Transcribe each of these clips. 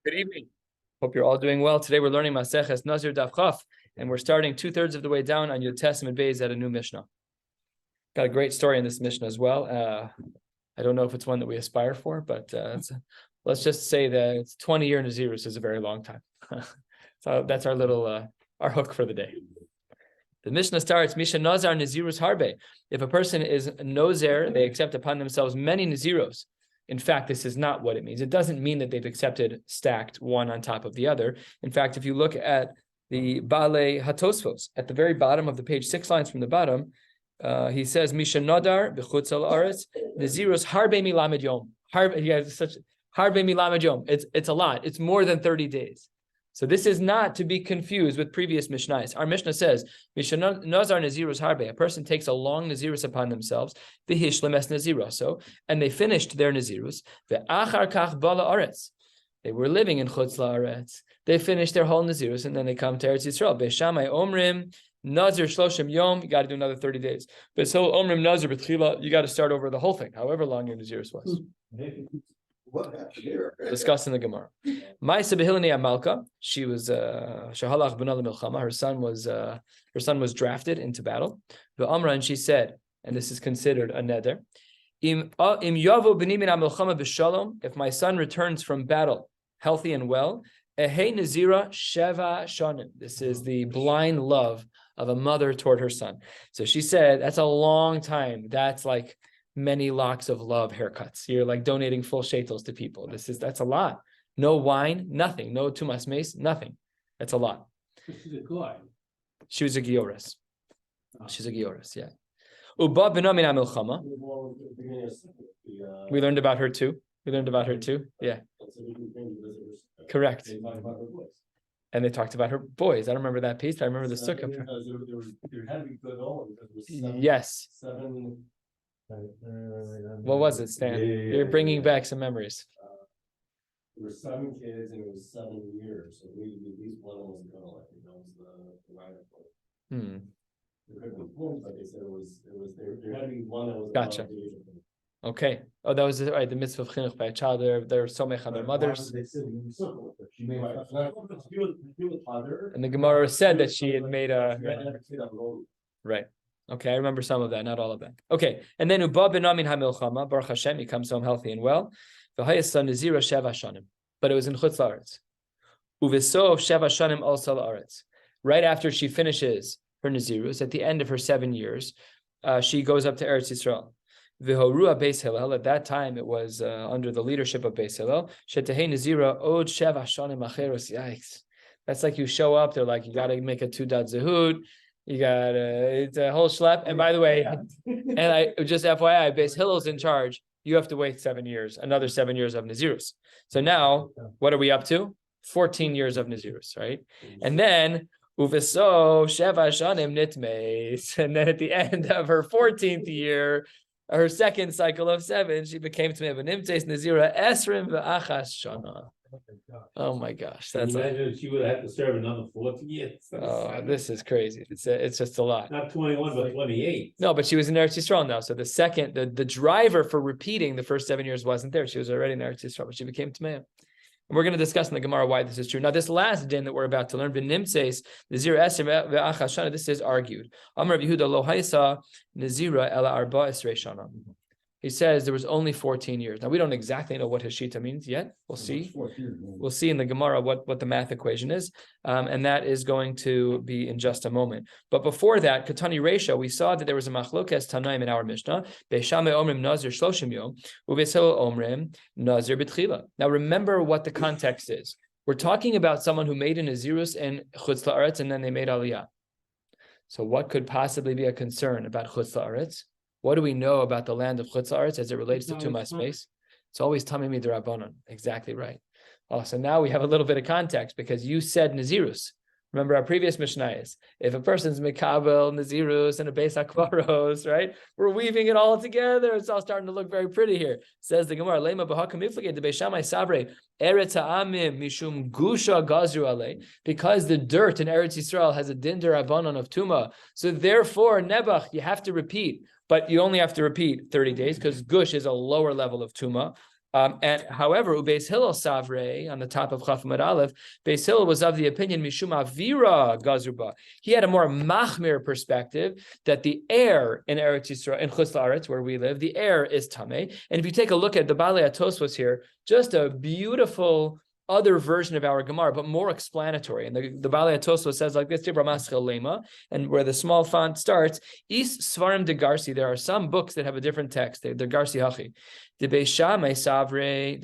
Good evening. Hope you're all doing well. Today we're learning Maseches Nazir Daf Chaf, and we're starting 2/3 of the way down on Yud Testament Beis at a new Mishnah. Got a great story in this Mishnah as well. I don't know if it's one that we aspire for, but let's just say that it's 20-year Nazirus is a very long time. So that's our little our hook for the day. The Mishnah starts, Misha Nazar Nazirus Harbe. If a person is Nozer, they accept upon themselves many Naziros. In fact, this is not what it means. It doesn't mean that they've accepted stacked one on top of the other. In fact, if you look at the Baalei HaTosfos, at the very bottom of the page, 6 lines from the bottom, he says, Misha Nadar b'chutz al aretz Naziros harbe milamed yom. Harbe milamed yom. It's a lot. It's more than 30 days. So this is not to be confused with previous Mishnahs. Our Mishnah says, Misha Nazar Nazirus Harbe, a person takes a long Nazirus upon themselves, v'hishlim es Naziroso, and they finished their Nazirus, ve'achar kach bala aretz. They were living in Chutz La'aretz. They finished their whole Nazirus, and then they come to Eretz Yisrael. Be'shamai omrim, Nazir shloshim yom, you got to do another 30 days. Be'sol omrim Nazir b'tchila, you got to start over the whole thing, however long your Nazirus was. What happened here? Discussed in the Gemara. Ma'isa behilani amalka. She was shahalach b'nal milchama. Her son was drafted into battle. V'amra, and she said, and this is considered a neder. Im yavo b'ni min milchama b'shalom. If my son returns from battle healthy and well, ehei nazira sheva shanim. This is the blind love of a mother toward her son. So she said, that's a long time. That's like many locks of love haircuts. You're like donating full shetels to people. That's a lot. No wine, nothing. No tumas mace, nothing. That's a lot. She's a guy. She was a gioris. She's a gioris, yeah. Uba b'namin milchama. We learned about her too. Yeah. Correct. And they talked about her boys. I don't remember that piece, but I remember the sukkah. Yes. What was it, Stan? You're bringing back some memories. There were 7 kids and it was 7 years. So we at least one was a girl. I think that was the right point. There could have been twins, but they said there had to be one that was gotcha. Okay. Oh, that was right. The mitzvah of chinuch by a child. They're so mech on their mothers. And the Gemara said that she had made a right. Okay, I remember some of that, not all of that. Okay, and then Uba b'namin hamilchama, Baruch Hashem, he comes home healthy and well. V'hayasa nazira sheva shanim, but it was in Chutz La'aretz. Uvesov sheva shanim also la'aretz. Right after she finishes her nazirus, at the end of her 7 years, she goes up to Eretz Yisrael. V'horua Beis Hillel. At that time, it was under the leadership of Beis Hillel. Shetehei nazira od sheva shanim acheros. Yikes! That's like you show up. They're like, you got to make a 2-dot zehut. You got it's a whole schlep. And by the way, and I just FYI, Beis Hillel's in charge. You have to wait 7 years, another 7 years of Nazirus. So now, what are we up to? 14 years of Nazirus, right? And then Uveso Sheva Shanim Nitmeis. And then at the end of her 14th year, her second cycle of 7, she became Tmei V'Nimtzeis Nazira Esrim V'Achas Shana. Oh my gosh, that's she would have to serve another 14 years. Oh, this is crazy. It's just a lot. Not 21, but 28. No, but she was in Eretz Yisrael now. So the driver for repeating the first 7 years wasn't there. She was already in Eretz Yisrael, but she became Tmeim. And we're going to discuss in the Gemara why this is true. Now, this last din that we're about to learn, V'Nimtzeis Nazir Esrim V'Achas Shana, this is argued. Amar Rabbi Yehuda Lo Haisa Nazira Ela Arba Esrei Shana. He says there was only 14 years. Now, we don't exactly know what Hashita means yet. We'll see. We'll see in the Gemara what the math equation is. And that is going to be in just a moment. But before that, Katani Reisha, we saw that there was a machlokes Tanaim in our Mishnah. Be'shamei omrim nazir shloshim yom, u'be'sel omrim nazir b'tchila. Now, remember what the context is. We're talking about someone who made a Nazirus in Chutz La'aretz and then they made Aliyah. So what could possibly be a concern about Chutz La'aretz? What do we know about the land of Chutz La'aretz as it relates to Tumas Mace? It's always Tamei Midrabanan. Exactly right. Oh, so now we have a little bit of context because you said Nazirus. Remember our previous Mishnah is, if a person's Mekabel, Nazirus, and a Beis HaKvaros, right? We're weaving it all together. It's all starting to look very pretty here. Says the Gemara, Lema b'hakam iflaged the Beishamai Sabre, Eretz ha'amim mishum gusha gazru alei, because the dirt in Eretz Yisrael has a din derabanan of Tuma. So therefore, Nebuch, you have to repeat. But you only have to repeat 30 days because gush is a lower level of tuma. And however, Ubeis Hillel Savre on the top of Chaf Amud Aleph, Beis Hillel was of the opinion Mishum Avira Gazruba. He had a more machmir perspective that the air in Eretz Yisrael, in Chutz La'aretz, where we live, the air is tamei. And if you take a look at the Balei HaTosfos here, just a beautiful other version of our Gemara, but more explanatory. And the Balei HaTosfos says like this, Dibra Maschil Lema, and where the small font starts, Is Svarim de Garsi. There are some books that have a different text. They're Garsi Hachi. The Beis Shammai Savre,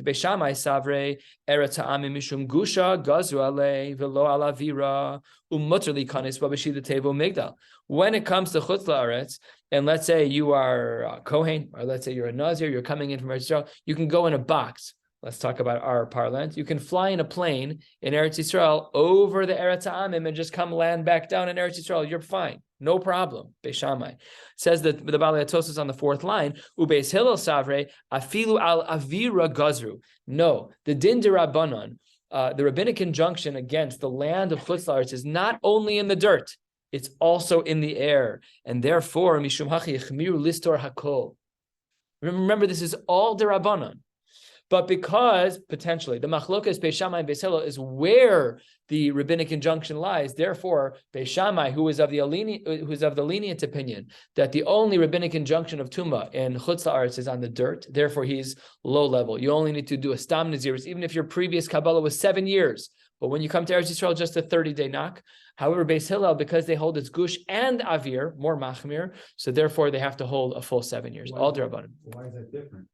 Eretz Ha'amim Mishum Gusha, Gazu Ale, Velo Ala Vira, Umutterli Kanis Babashida Tevo Migdal. When it comes to Chutz La'aretz, and let's say you are a Kohen, or let's say you're a Nazir, you're coming in from Eretz Yisrael, you can go in a box. Let's talk about our parlance. You can fly in a plane in Eretz Yisrael over the Eretz Ha'amim and just come land back down in Eretz Yisrael. You're fine. No problem. Beis Shammai says that the Balei HaTosfos on the fourth line, Ubeis Hillel Savre, Afilu al Avira Gazru. No, the Din de Rabbanon, the rabbinic injunction against the land of Chutz La'aretz is not only in the dirt, it's also in the air. And therefore, Mishum Hachi Yechmiru Listor Hakol. Remember, this is all de Rabbanon. But because potentially the machlokas Beis Shammai and Beis Hillel is where the rabbinic injunction lies, therefore Beis Shammai, who is of the lenient opinion that the only rabbinic injunction of Tumah in Chutz La'aretz is on the dirt, therefore he's low level. You only need to do a stam nazirus, even if your previous Kabbalah was 7 years. But when you come to Eretz Yisrael, just a 30-day knock. However, Beis Hillel, because they hold its gush and avir, more machmir, so therefore they have to hold a full 7 years. All d'Rabbanan. Why is that different?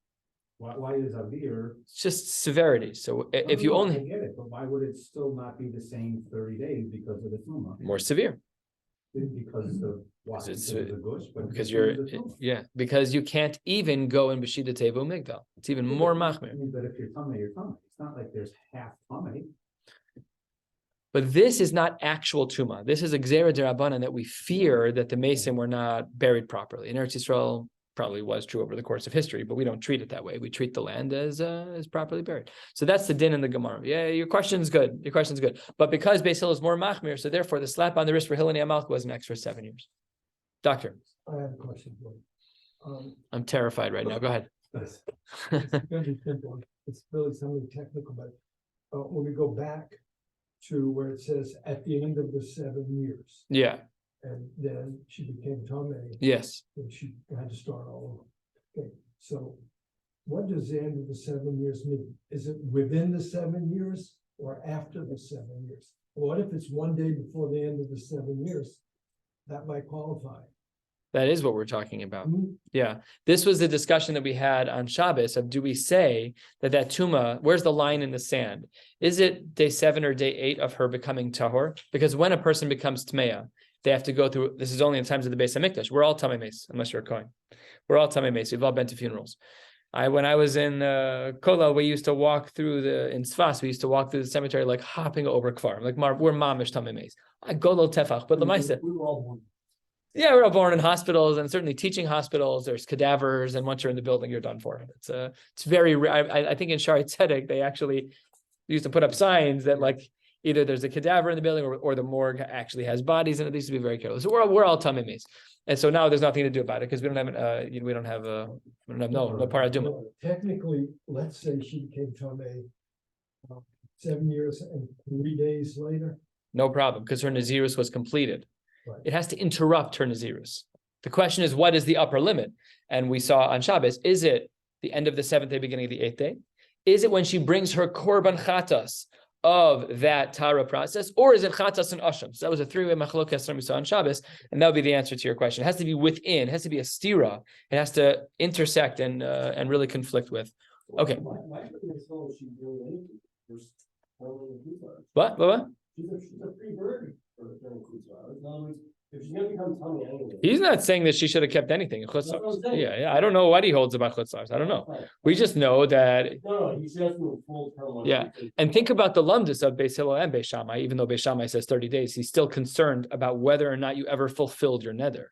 Why is Avir? It's just severity. So if you only I get it, but why would it still not be the same 30 days because of the Tumah? more severe. Because of why? Because Because of the gush, but because because of the Tumah. because you can't even go in B'shida Tevu Migdal. It's even more machmir. But if you're Tumah, you're Tumah. It's not like there's half Tumah. But this is not actual Tuma. This is a Gzera D'Rabbanan that we fear that the Mason were not buried properly. In Eretz Yisrael, probably was true over the course of history, but we don't treat it that way. We treat the land as properly buried. So that's the din in the Gemara. Yeah, your question's good. Your question's good. But because Beis Hillel is more machmir, so therefore the slap on the wrist for Hillel and Amalek was an extra 7 years. Doctor, I have a question for you. I'm terrified right now. Go ahead. It's very simple. It's really something technical, but when we go back to where it says at the end of the 7 years, Yeah. and then she became Tomei, Yes. and she had to start all over. Okay, so what does the end of the 7 years mean? Is it within the 7 years or after the 7 years? What if it's one day before the end of the 7 years? That might qualify. That is what we're talking about. Mhm. Yeah. This was the discussion that we had on Shabbos of, do we say that Tuma, where's the line in the sand? Is it day 7 or day 8 of her becoming tahor? Because when a person becomes tmeya, they have to go through, this is only in times of the Beis HaMikdash. We're all tamei meis, unless you're a Kohen. We're all tamei meis. We've all been to funerals. When I was in Kola, we used to walk through in Sfas, we used to walk through the cemetery like hopping over kfar. Like we're mamish tamei meis. I go lo tefach, but lemaisa. We were all born. Yeah, we're all born in hospitals, and certainly teaching hospitals. There's cadavers, and once you're in the building, you're done for. It's very rare. I think in Shari Tzedek they actually used to put up signs that like either there's a cadaver in the building or the morgue actually has bodies, and it needs to be very careful. So we're all tamei meis, and so now there's nothing to do about it because we don't have no paraduma. Technically, let's say she became Tomei 7 years and 3 days later. No problem, because her Nazirus was completed. Right. It has to interrupt her Nazirus. The question is, what is the upper limit? And we saw on Shabbos, is it the end of the 7th day, beginning of the 8th day? Is it when she brings her korban chatas of that Tara process, or is it chatas and asham? So that was a 3-way machlokas we saw on Shabbos, and that would be the answer to your question. It has to be within, it has to be a stira, it has to intersect and really conflict with. Okay. Why should she do anything? What? She's a free bird for returning Kutzah. In other words, if she's going to become tummy anyway. He's not saying that she should have kept anything in That's what I'm chutzlars. saying. Yeah. I don't know what he holds about chutzlars. I don't know. We just know that. No, he's asking a full term. Yeah. And think about the lumdus of Beis Hillel and Beis Shammai. Even though Beis Shammai says 30 days, he's still concerned about whether or not you ever fulfilled your neder.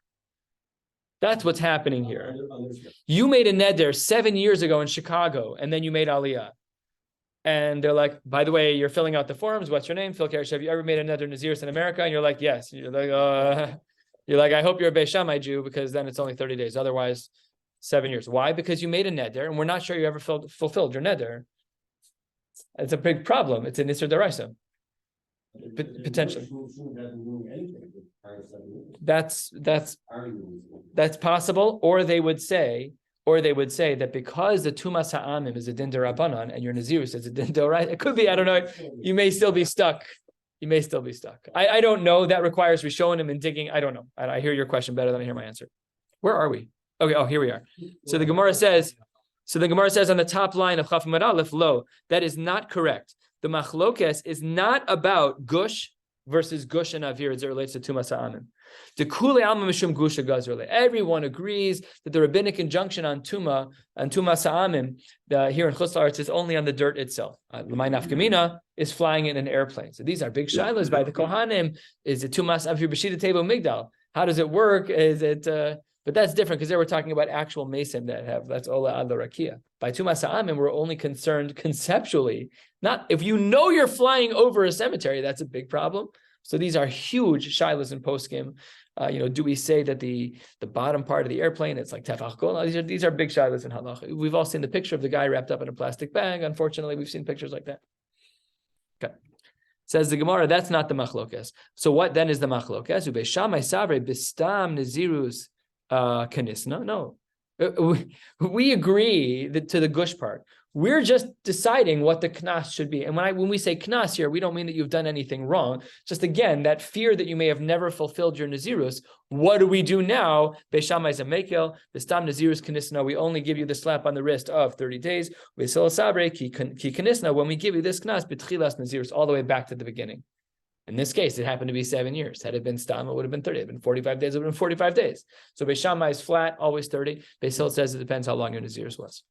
That's what's happening here. You made a neder 7 years ago in Chicago, and then you made Aliyah. And they're like, by the way, you're filling out the forms. What's your name? Phil Karesh. Have you ever made another Nazirus in America? And you're like, yes. You're like, I hope you're a Beis Shammai Jew, because then it's only 30 days. Otherwise, 7 years. Why? Because you made a neder, and we're not sure you ever fulfilled your neder. It's a big problem. It's an Isser Daraisa. Potentially. That's possible. Or they would say that because the Tumas Ha'amim is a din derabanan and your Nazirus is a din d'oraisa, it could be, I don't know, you may still be stuck. I don't know. That requires showing him and digging. I don't know. I hear your question better than I hear my answer. Where are we? Okay, here we are. So the Gemara says on the top line of Chaf Amud Aleph, lo, that is not correct. The machlokes is not about gush versus gush and avir as it relates to Tumas Ha'amim. The Kule Alma Mishum Gusha Gazrele. Everyone agrees that the rabbinic injunction on Tumas Ha'amim here in Chutz La'aretz is only on the dirt itself. L'may nafkamina is flying in an airplane. So these are big shilas by the Kohanim. Is it Tumas Avir B'shita Teva Migdal? How does it work? Is it? But that's different because they were talking about actual mason that's Ola Ad Rakia. By Tumas Ha'amim, we're only concerned conceptually. Not if you know you're flying over a cemetery, that's a big problem. So these are huge shilas and poskim. Do we say that the bottom part of the airplane, it's like tefach kol? These are big shilas in halacha. We've all seen the picture of the guy wrapped up in a plastic bag. Unfortunately, we've seen pictures like that. Okay. Says the Gemara, that's not the machlokes. So what then is the machlokes? Ube shamai savre bistam nazirus kanisna. No. We agree to the gush part. We're just deciding what the knas should be. And when we say knas here, we don't mean that you've done anything wrong. Just again, that fear that you may have never fulfilled your nazirus. What do we do now? Beishamai zamekel, bistam nazirus kanisna. We only give you the slap on the wrist of 30 days. Beisol sabre ki kanisna. When we give you this knas, betchilas nazirus, all the way back to the beginning. In this case, it happened to be 7 years. Had it been stam, it would have been 30. It had been 45 days, it would have been 45 days. So Beishamai is flat, always 30. Beisil says it depends how long your nazirus was.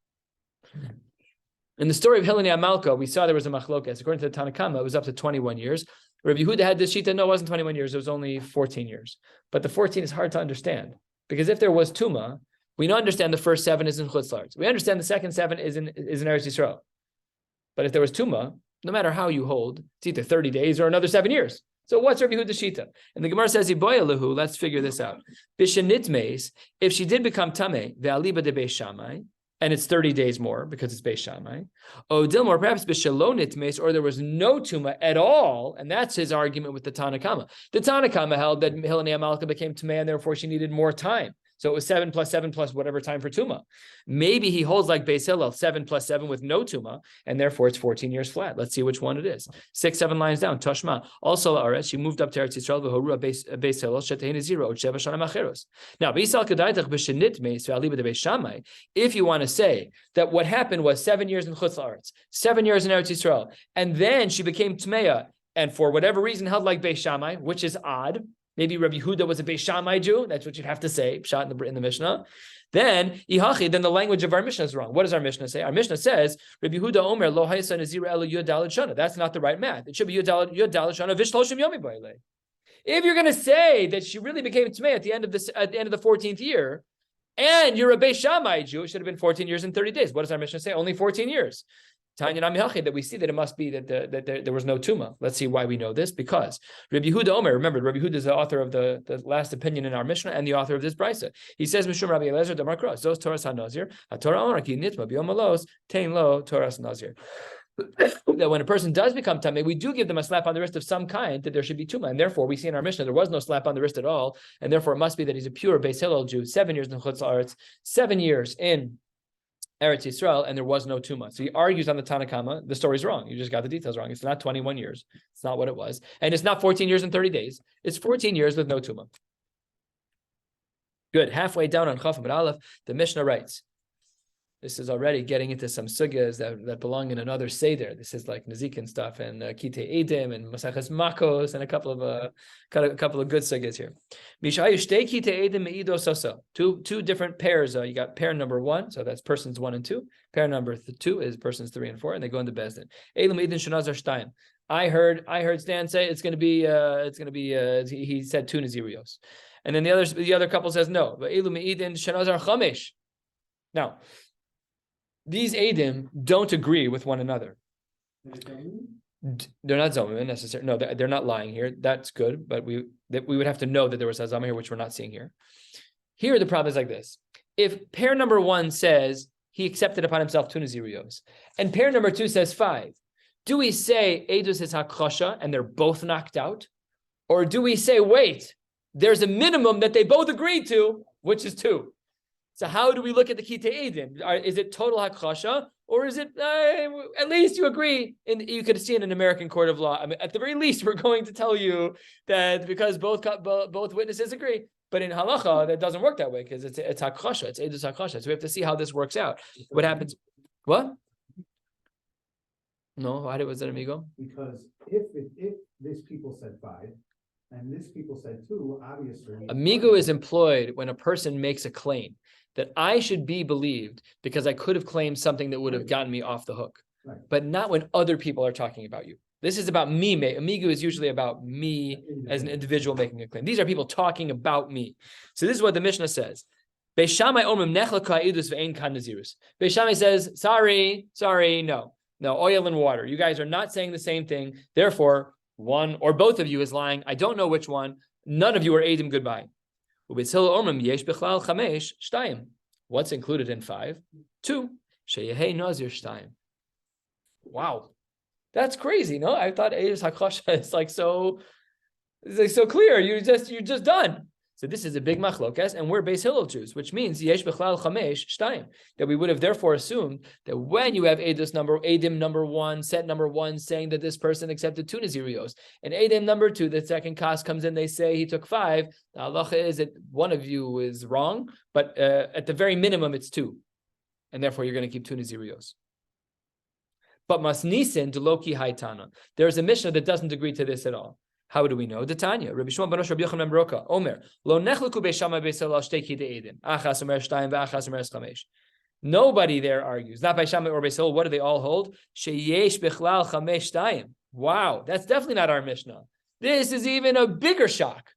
In the story of Hilani Amalka, we saw there was a machlokas. According to the Tanakama, it was up to 21 years. Rabbi Yehuda had this shita. No, it wasn't 21 years. It was only 14 years. But the 14 is hard to understand. Because if there was Tuma, we don't understand the first 7 is in Chutz La'aretz. We understand the second 7 is in Eretz Yisrael. But if there was Tuma, no matter how you hold, it's either 30 days or another 7 years. So what's Rabbi Yehuda's shita? And the Gemara says, Iboya let's figure this out. Bishanitmes, if she did become Tameh, ve'aliba de Beis Shammai, and it's 30 days more because it's Beis Shammai. Oh, Dilmor, perhaps Bishalonit Mace, or there was no Tuma at all, and that's his argument with the Tanakama. The Tanakama held that Hilani Amalka became Tameh, and therefore she needed more time. So it was 7 plus 7 plus whatever time for Tuma. Maybe he holds like Beis Hillel, 7 plus 7 with no Tuma, and therefore it's 14 years flat. Let's see which one it is. 6, 7 lines down. Toshma. Also, La'aretz, she moved up to Eretz Yisrael, v'horua Beis Hillel, shetehin 0, Sheva Shana Macheros. Now, Beisal Kedaitach b'shenit meis ve'aliba de Beis Shammai, if you want to say that what happened was 7 years in Chutz La'aretz, 7 years in Eretz Yisrael, and then she became Tmeya, and for whatever reason held like Beis Shammai, which is odd. Maybe Rabbi Yehuda was a Beis Shammai Jew. That's what you'd have to say, shot in the Mishnah. Then the language of our Mishnah is wrong. What does our Mishnah say? Our Mishnah says, Rabbi Yehuda Omer lo haysa nazir elu yud daled shana. That's not the right math. It should be yud daled shana v'shloshim yomi b'ilei. If you're going to say that she really became Tmei at the end of the 14th year, and you're a Beis Shammai Jew, it should have been 14 years and 30 days. What does our Mishnah say? Only 14 years. That we see that it must be that there was no Tuma. Let's see why we know this. Because Rabbi Yehuda Omer, remember, Rabbi Yehuda is the author of the last opinion in our Mishnah and the author of this brisa. He says, Mishum Rabbi Eliezer Damar Kros, Zos Toras HaNazir, HaTorah Omer Ki Nitma B'Yom Alos, Tein Lo Toras Nazir. That when a person does become Tameh, we do give them a slap on the wrist of some kind that there should be Tuma. And therefore, we see in our Mishnah there was no slap on the wrist at all. And therefore, it must be that he's a pure Beis Hillel Jew, 7 years in Chutz La'aretz, 7 years in Eretz Yisrael, and there was no Tuma. So he argues on the Tanakama, the story's wrong. You just got the details wrong. It's not 21 years. It's not what it was. And it's not 14 years and 30 days. It's 14 years with no Tuma. Good. Halfway down on Chaf Amud Aleph, the Mishnah writes, this is already getting into some sugyas that belong in another seder. This is like Nezikin stuff and Kitei Edim and Maseches Makos and a couple of good sugyas here. Two different pairs. You got pair number 1, so that's persons 1 and 2. Pair number 2 is persons 3 and 4, and they go into Bezdin. Edim Edin Shenazar Shtayim. I heard Stan say it's going to be. He said 2 Nazirios, and then the other couple says no. But Edim Edin Shenazar Chamesh. Now, these Eidim don't agree with one another. They're not Zomim necessarily. No, they're not lying here. That's good, but we would have to know that there was a Zomim here, which we're not seeing here. Here, the problem is like this. if pair number 1 says he accepted upon himself 2 Naziriyos, and pair number 2 says 5, do we say Eidus is Hakosha and they're both knocked out? Or do we say, wait, there's a minimum that they both agreed to, which is 2? So how do we look at the Kitei Eidim? Is it total Hakosha, or is it, at least you agree, and you could see in an American court of law, I mean, at the very least, we're going to tell you that because both witnesses agree. But in halacha, that doesn't work that way because it's hakosha, it's edus hakosha. So we have to see how this works out. What happens? What? No, why was it amigo? Because if this people said 5 and this people said 2, obviously. Amigo is employed when a person makes a claim that I should be believed because I could have claimed something that would have gotten me off the hook, but not when other people are talking about you. This is about me. Amigo is usually about me as an individual making a claim. These are people talking about me. So this is what the Mishnah says. Beis Shammai says, sorry, no, oil and water. You guys are not saying the same thing. Therefore, one or both of you is lying. I don't know which one. None of you are Eidim, goodbye. What's included in 5? 2. Nazir. Wow. That's crazy, no? I thought Eidus Hakosha is like so clear. You're just done. So this is a big machlokas, and we're Beis Hillel Jews, which means yesh bechlal chamesh shtayim, that we would have therefore assumed that when you have Eidim number 1, set number 1, saying that this person accepted 2 Naziriyos, and Eidim number 2, the second kas comes in, they say he took 5. The halacha is that one of you is wrong, but at the very minimum it's 2, and therefore you're going to keep 2 Naziriyos. But masnisin to loki haitana. There's a Mishnah that doesn't agree to this at all. How do we know? The Tanya, Rabbi Shmuel ben Rabbi Yochanan ben Broka, Omer, lo nechleku Beis Shammai Beis Hillel shtei kitei edim. Achas omer shtayim ve'achas omer chamesh. Nobody there argues, not Beis Shammai or Beis Hillel. What do they all hold? Sheyesh bechlal chamesh shtayim. Wow, that's definitely not our Mishnah. This is even a bigger shock.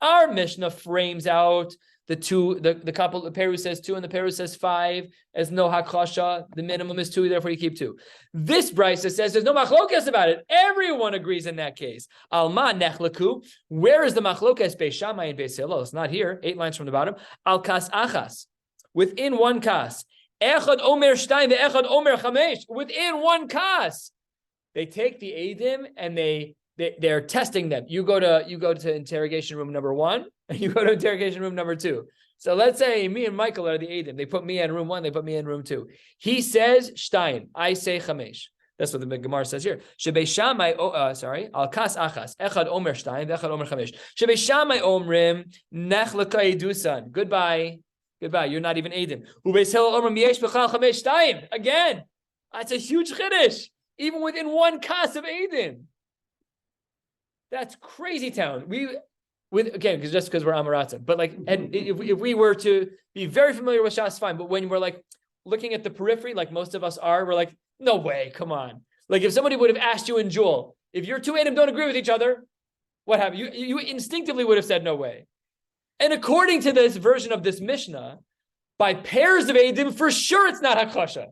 Our Mishnah frames out the 2, the couple, the Peru says 2 and the Peru says 5 as no hakosha. The minimum is 2, therefore you keep 2. This Brisa says there's no machlokas about it. Everyone agrees in that case. Alma nechlaku. Where is the machlokas? Beis Shammai and Beis Hillel. It's not here. 8 lines from the bottom. Al kas achas. Within one kas. Echad omer shtayim ve'echad omer chamesh. Within one kas. They take the Eidim and they're testing them. You go to interrogation room number 1, and you go to interrogation room number 2. So let's say me and Michael are the Eidim. They put me in room 1, they put me in room 2. He says Shtein, I say Chamesh. That's what the Gemara says here. Shebeis Shammai, al kas achas, echad omer Shtein, echad omer Chamesh. Shebeis Shammai omrim, nechleka edusan. Goodbye. You're not even Eidim. Ubeis Hillel omrim yesh bechal Chamesh Shtein. Again, that's a huge chiddush. Even within one kas of Eidim. That's crazy town. Because we're Amaratim, but like, and if we were to be very familiar with Shas, fine. But when we're like looking at the periphery, like most of us are, we're like, no way, come on. Like if somebody would have asked you in Jewel, if your 2 Eidim don't agree with each other, what happened? You instinctively would have said no way. And according to this version of this Mishnah, by pairs of Eidim, for sure it's not Hakosha.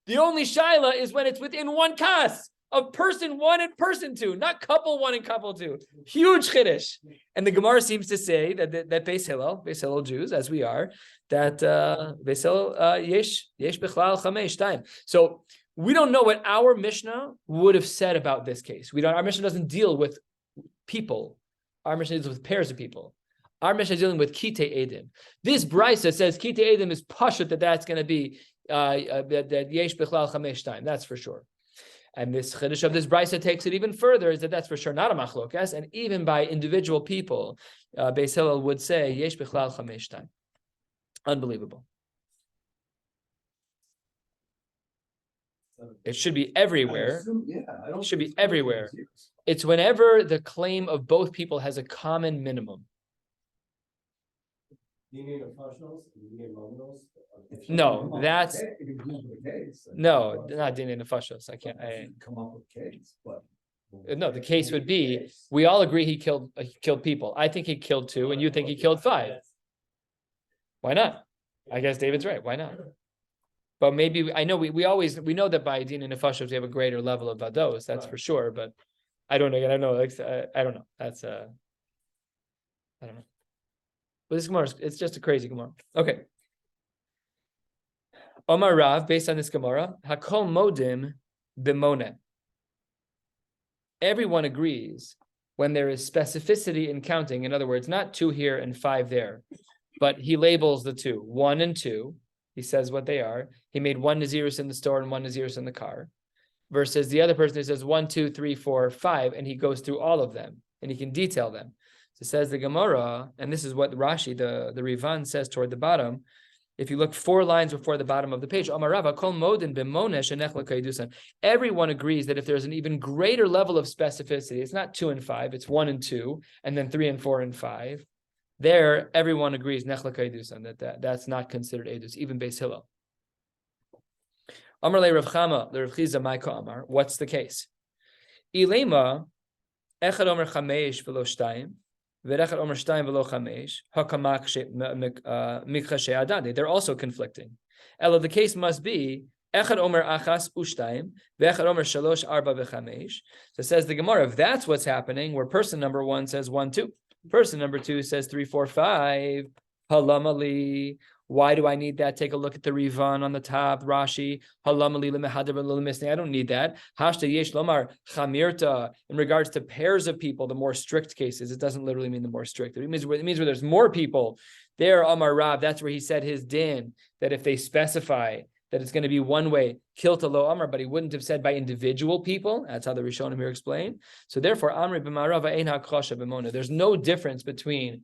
The only shaila is when it's within one kas. Of person 1 and person 2, not couple 1 and couple 2. Huge chiddush. And the Gemara seems to say that Beis Hillel Jews, as we are, that Beis Hillel yesh bechlal chamesh time. So we don't know what our Mishnah would have said about this case. Our Mishnah doesn't deal with people. Our Mishnah deals with pairs of people. Our Mishnah is dealing with kitei edim. This Brisa says kitei edim is pashut that's going to be that yesh bechlal chamesh time. That's for sure. And this chiddush of this brisa takes it even further, is that's for sure not a machlokas, and even by individual people, Beis Hillel would say yesh bechlal chamesh time. Unbelievable. It should be everywhere. It should be everywhere. It's whenever the claim of both people has a common minimum. No, that's no, not Dina Nefashos. I can't come up with a case, but no, the case would be we all agree he killed people. I think he killed 2, and you think he killed 5. Why not? I guess David's right. Why not? But maybe I know we know that by Dina Nefashos we have a greater level of vados. That's for sure. But I don't know. I don't know. I don't know. That's I don't know. But this Gemara, it's just a crazy Gemara. Okay. Omar Rav, based on this Gemara, Hakol Modim Bimone. Everyone agrees when there is specificity in counting. In other words, not 2 here and 5 there, but he labels the 2, 1 and 2. He says what they are. He made 1 Nazirus in the store and 1 Nazirus in the car. Versus the other person who says 1, 2, 3, 4, 5, and he goes through all of them and he can detail them. So it says the Gemara, and this is what Rashi, the Rivan, says toward the bottom. If you look 4 lines before the bottom of the page, everyone agrees that if there's an even greater level of specificity, it's not 2 and 5, it's 1 and 2, and then 3 and 4 and 5. There, everyone agrees that's not considered edus, even Beis Hillel. Amar le Rav Chama, le Rav Chiza Maiko Amar. What's the case? Ilema echad omer chamesh v'lo shtayim, v'echad omer shtayim v'lo chamesh, hakamak mikcha she'adade. They're also conflicting. Elo, the case must be echad omer achas ushtayim, v'echad omer shalosh arba v'chamesh. So says the Gemara, if that's what's happening, where person number 1 says 1, 2, person number 2 says 3, 4, 5, halamali. Why do I need that? Take a look at the Rivan on the top, Rashi. I don't need that. Hashta yesh lomar chamirta. In regards to pairs of people, the more strict cases, it doesn't literally mean the more strict. It means where there's more people. There, Amar Rav, that's where he said his din, that if they specify that it's going to be one way, kilta lo Amar, but he wouldn't have said by individual people. That's how the Rishonim here explain. So therefore, Amri b'marava ein ha'kosha b'mona. There's no difference between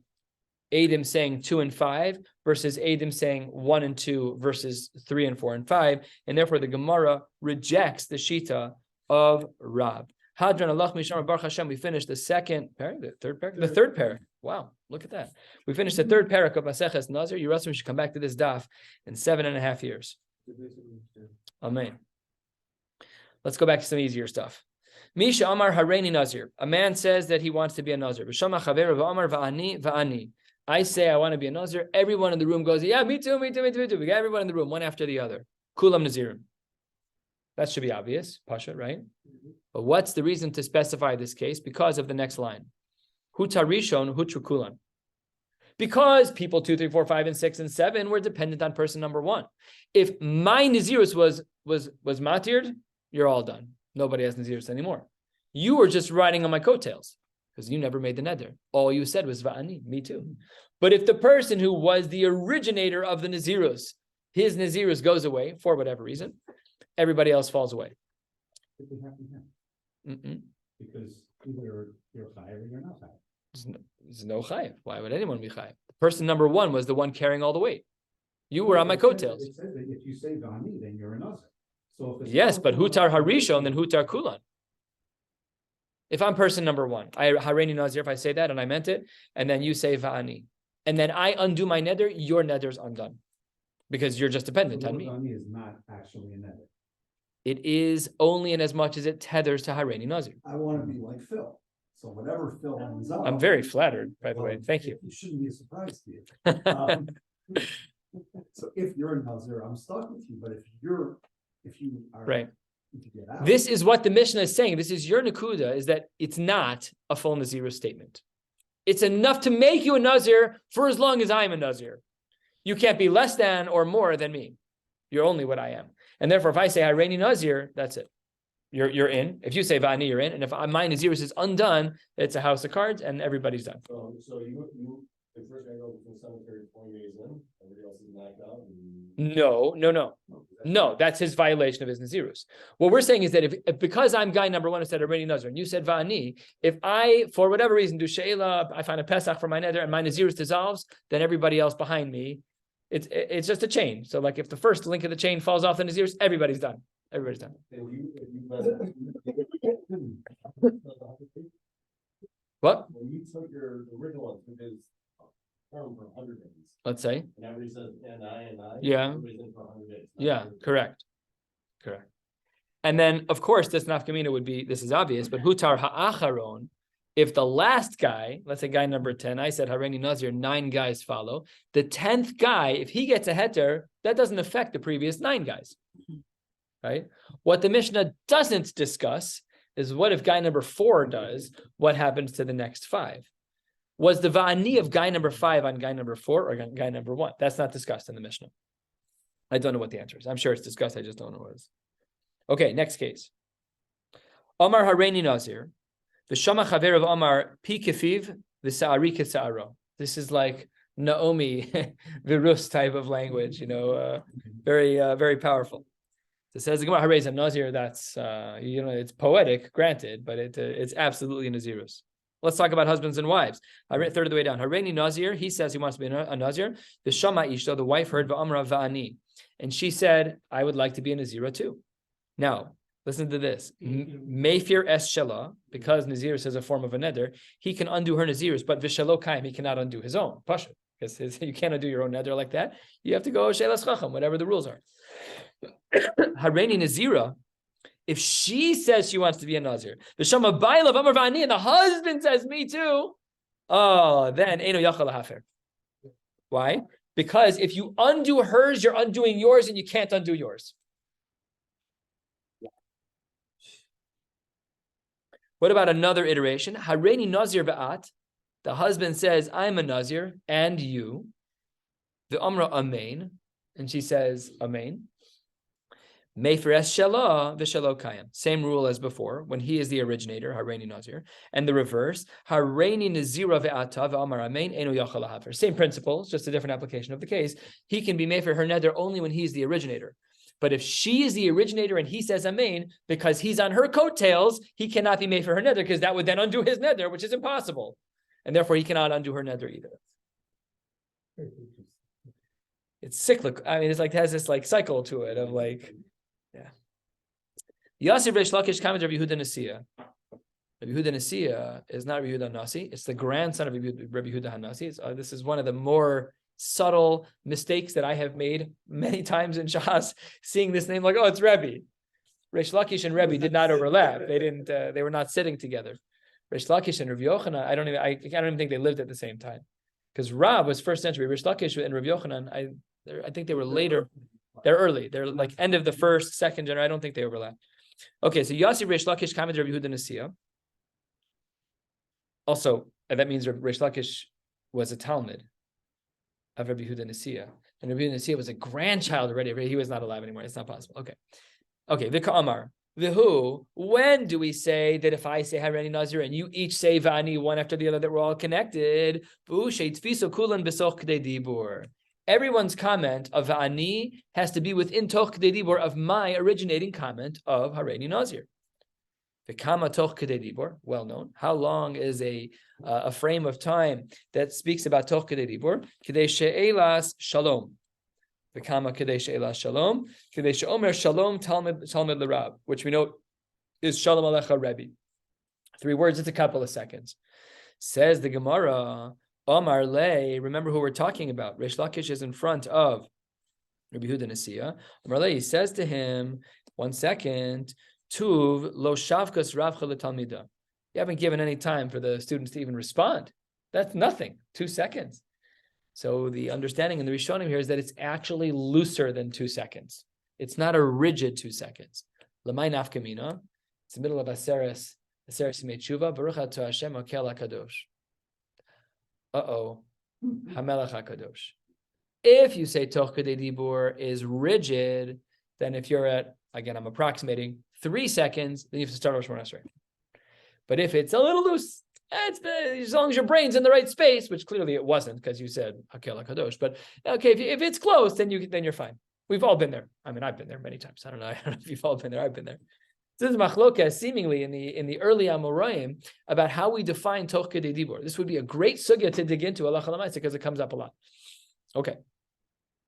Adam saying 2 and 5 versus Adam saying 1 and 2 versus 3 and 4 and 5, and therefore the Gemara rejects the shita of Rab. Hadran Allah Mishmar Baruch Hashem. We finished the second parak, the third parak. Wow, look at that. We finished the third parak of Maseches Nazir. You Rasul should come back to this daf in 7.5 years. Amen. Let's go back to some easier stuff. Misha Amar Hareini Nazir. A man says that he wants to be a Nazir. B'shama Chaver v'Amar v'ani. I say I want to be a Nazir. Everyone in the room goes, yeah, me too. We got everyone in the room, one after the other. Kulam Nazirim. That should be obvious, Pasha, right? But what's the reason to specify this case? Because of the next line. Huta Rishon, Hutru Kulan. Because people 2, 3, 4, 5, and 6, and 7 were dependent on person number 1. If my Nazirus was matired, you're all done. Nobody has Nazirus anymore. You were just riding on my coattails, because you never made the neder. All you said was va'ani, me too. But if the person who was the originator of the Nazirus, his Nazirus goes away for whatever reason, everybody else falls away. Because either you're chayav or you're not chayav. There's no chayav. Why would anyone be chayav? Person number 1 was the one carrying all the weight. You were on my coattails. It says that if you say va'ani, then you're a nazir. So if yes, but hutar harishon, then hutar kulan. If I'm person number 1, I Hareini Nazir, if I say that and I meant it, and then you say va'ani, and then I undo my neder, your neder's undone. Because you're just dependent on me. Va'ani is not actually a neder. It is only in as much as it tethers to Hareini Nazir. I want to be like Phil. So whatever Phil ends up. I'm very flattered, by the way. Thank you. It shouldn't be a surprise to you. So if you're a Nazir, I'm stuck with you. But if you are right. to get out, This is what the Mishnah is saying. This is your Nakuda, is that it's not a full Nazirus statement. It's enough to make you a Nazir for as long as I'm a Nazir. You can't be less than or more than me. You're only what I am. And therefore, if I say Hareini Nazir, that's it. You're in. If you say Va'ani, you're in. And if my Nazirus is undone, it's a house of cards and everybody's done. So you the first guy goes from cemetery 20 days in, everybody else is knocked out. No, that's his violation of his Nazirus. What we're saying is that if because I'm guy number 1 who said Hareini Nazir, and you said Va'ani, if I, for whatever reason, do Sheila, I find a Pesach for my neder, and my Nazirus dissolves, then everybody else behind me, it's just a chain. So like if the first link of the chain falls off the Nazirus, everybody's done. Everybody's done. What? When you took your original one, which is term for 100 days. Let's say. And everybody says, and I. Yeah. Everybody's in for 100 days. Yeah, correct. And then, of course, this nafkamina would be, this is obvious, but hutar ha'acharon, if the last guy, let's say guy number 10, I said Hareini Nazir, 9 guys follow. The 10th guy, if he gets a heter, that doesn't affect the previous 9 guys. Right? What the Mishnah doesn't discuss is what if guy number 4 does, what happens to the next 5? Was the va'ani of guy number 5 on guy number 4 or guy number 1? That's not discussed in the Mishnah. I don't know what the answer is. I'm sure it's discussed. I just don't know what it is. Okay, next case. Omar Hareini Nazir. The Shama Chaver of Omar Pi Kefiv, the Sa'ari Kesa'aro. This is like Naomi Virus type of language, very powerful. It says the Gemara Harezim Nazir. That's it's poetic, granted, but it's absolutely Nazirus. Let's talk about husbands and wives. I read third of the way down. Hareini Nazir. He says he wants to be a Nazir. The Shama Ishto, the wife heard Va'amra Va'ani, and she said, "I would like to be a Nazira too." Now, listen to this. Mayfir es Shelah, because Nazirus is a form of a neder, he can undo her Nazirus, but Vishalo Kaim, he cannot undo his own. Pasha, because you can't undo your own neder like that. You have to go Shelas Chacham, whatever the rules are. Hareini Nazira, if she says she wants to be a Nazir, the Shama Baila V'amar Va'ani, and the husband says, me too, then Eino Yachal Hafer. Why? Because if you undo hers, you're undoing yours, and you can't undo yours. What about another iteration? Hareini Nazir Ba'at. The husband says, I'm a Nazir, and you. The Amra Amen. And she says, Amen. Meifres Shelah, V'Shelo Kayim. Same rule as before, when he is the originator, Hareini Nazir. And the reverse, Hareini Nazira Ve'ata V'Amar Amen, Eno Yachal Hafer. Same principles, just a different application of the case. He can be Meifer her neder only when he's the originator. But if she is the originator and he says Amen, because he's on her coattails, he cannot be made for her neder, because that would then undo his neder, which is impossible. And therefore he cannot undo her neder either. It's cyclic. I mean, it's like, it has this like cycle to it of like, yeah. Yasir Reish Lakish comments Rabbi Yehuda Nasiya. Rabbi Yehuda Nasiya is not Rabbi Yehuda Nasi. It's the grandson of Rabbi Yehuda Hanasi. This is one of the more subtle mistakes that I have made many times in Shas, seeing this name like, oh, it's Rebbe. Reish Lakish and Rebbe did not overlap. They didn't. They were not sitting together. Reish Lakish and Rabbi Yochanan. I don't even think they lived at the same time, because Rab was first century. Reish Lakish and Rabbi Yochanan, I think they were later. They're early. They're like end of the first, second generation. I don't think they overlap. Okay, so Yasi Reish Lakish commented Rabbi Yehuda Nasiya. Also, that means Reish Lakish was a Talmud of Rabbi Yehuda Nasiya. And Rabbi Yehuda Nasiya was a grandchild already. He was not alive anymore. It's not possible. Okay. V'ka Amar. V'hu. When do we say that if I say Hareini Nazir and you each say Va'ani one after the other, that we're all connected? Everyone's comment of Va'ani has to be within Toch K'dei Dibur of my originating comment of Hareini Nazir. V'kama Toch K'dei Dibur, well known. How long is a frame of time that speaks about Toch K'dei Dibur? K'dei she'elas shalom. V'kama K'dei she'elas shalom. K'dei she'omer shalom talmid l'rab, which we know is shalom alecha Rebbe. 3 words, it's a couple of seconds. Says the Gemara, Omar Le, remember who we're talking about. Reish Lakish is in front of Rabbi Yehuda Nasiya. Omar Le, he says to him, 1 second, Tuv lo shavkas ravcha letalmida. You haven't given any time for the students to even respond. That's nothing. 2 seconds. So the understanding in the Rishonim here is that it's actually looser than 2 seconds. It's not a rigid 2 seconds. Lamai nafkamina. It's the middle of Aseres Yimei Tshuva. Baruch atah Hashem Hakel HaKadosh. Hamelech HaKadosh. If you say Toch K'dei Dibur is rigid, then if you're at, again, I'm approximating 3 seconds, then you have to start Rosh Hashanah. But if it's a little loose, as long as your brain's in the right space, which clearly it wasn't because you said Hakel HaKadosh. But okay, if it's close, then you're fine. We've all been there. I mean, I've been there many times. I don't know if you've all been there. I've been there. This is machlokas seemingly in the early Amoraim about how we define Toch K'dei Dibur. This would be a great sugya to dig into halacha l'maaseh because it comes up a lot. Okay.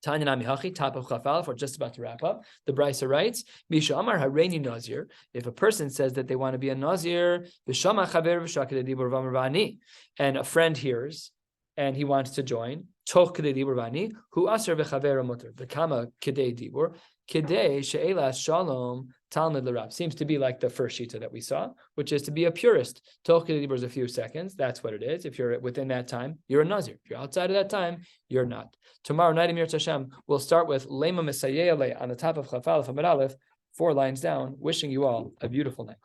Tanya Nami Hachi, top of Chafalef, we're just about to wrap up. The Brisa writes, Misha Amar Hareini Nazir. If a person says that they want to be a Nazir, V'shama Chaver V'shak K'dei Dibur V'amar V'ani, and a friend hears and he wants to join, Toch K'dei Dibur V'ani, Hu Aser V'chaver Mutter, V'kama K'dei Dibur, K'dei She'elas Shalom Talmud L'Rab. Seems to be like the first shita that we saw, which is to be a purist. Toch K'dei Dibur is a few seconds. That's what it is. If you're within that time, you're a Nazir. If you're outside of that time, you're not. Tomorrow night, Amir Tashem, we'll start with Lema Mesayeh on the top of Chafalef Amud Aleph, 4 lines down. Wishing you all a beautiful night.